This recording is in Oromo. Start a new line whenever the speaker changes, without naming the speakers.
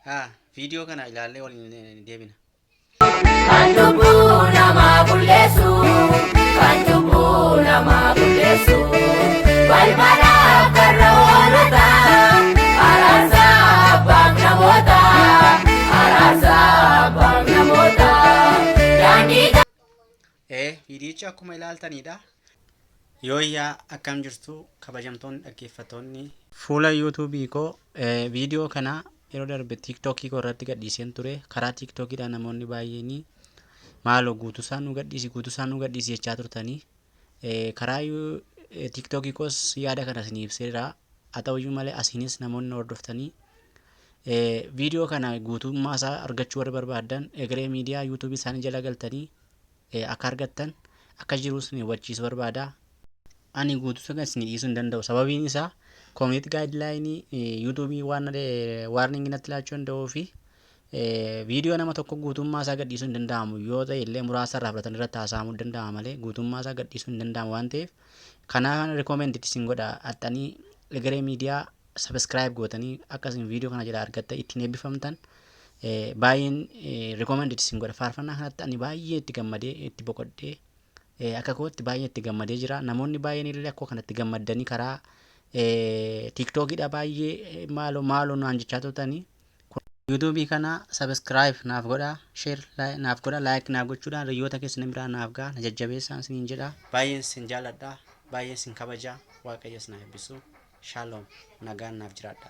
Viidiyoo kana ilaallee waliin deebina.
Kan lubbuu namaa bulleessu, kan lubbuu namaa bulleessu, balbala karra hoolota, araarsa abbaan namoota, araarsa abbaan namoota.
Viidiyicha akkuma ilaaltanidha. Yooyyaa akkam jirtu kabajamtoonni dhaggeeffattoonni fuula yuutuubii koo viidiyoo kana yeroo darbe tiiktookii koo irratti gadhiiseen ture. Karaa tiiktookiidhaan namoonni baay'een maaloo guutuusaa nu gadhiisi jechaa turtanii. Karaa tiiktookii koos yaada kana isinii ibseera. Haa ta'uyyuu malee asiinis namoonni hordoftanii viidiyoo kana guutummaa isaa argachuu warra barbaadan egeree miidiyaa yuutuubii isaanii jala galtanii akka argattan akka jiruus ni hubachiisuu barbaada. Ani guutuusaa kan isinii dhiisuu hin danda'u. Sababiin isaa community guideline yuutuubii waan warning natti laachuu danda'uu fi viidiyoo nama tokko guutummaa isaa gadhiisuu hin danda'amu. Yoo ta'e illee muraasa irraa fudhatan irratti haasa'amuu danda'ama malee guutummaa isaa gadhiisuu hin danda'amu waan ta'eef kanaaf recommend isin godha. Haxanii egeree miidiyaa subscribe gootanii akkasiin viidiyoo kana jala argatta ittiin eebbifamtan baay'een recommend isin godha. Faarfannaa kanatti ani baay'ee itti gammadee itti boqodhee akka kootti baay'ee itti gammadee jira. Namoonni baay'een illee akkoo kanatti gammadanii karaa tiiktookiidha baay'ee maaloo naan jechaa turtanii. yuutuubii kana subscribe naaf godha, share naaf godha, like naaf gochuudhaan hiriyoota keessan biraa naaf ga'a, na jajjabeessaa isiniin jedha. Baay'een isin jaalladha, baay'een isin kabaja. Waaqayyo isin haa eebbisu. Shalom, nagaan naaf jiraadha.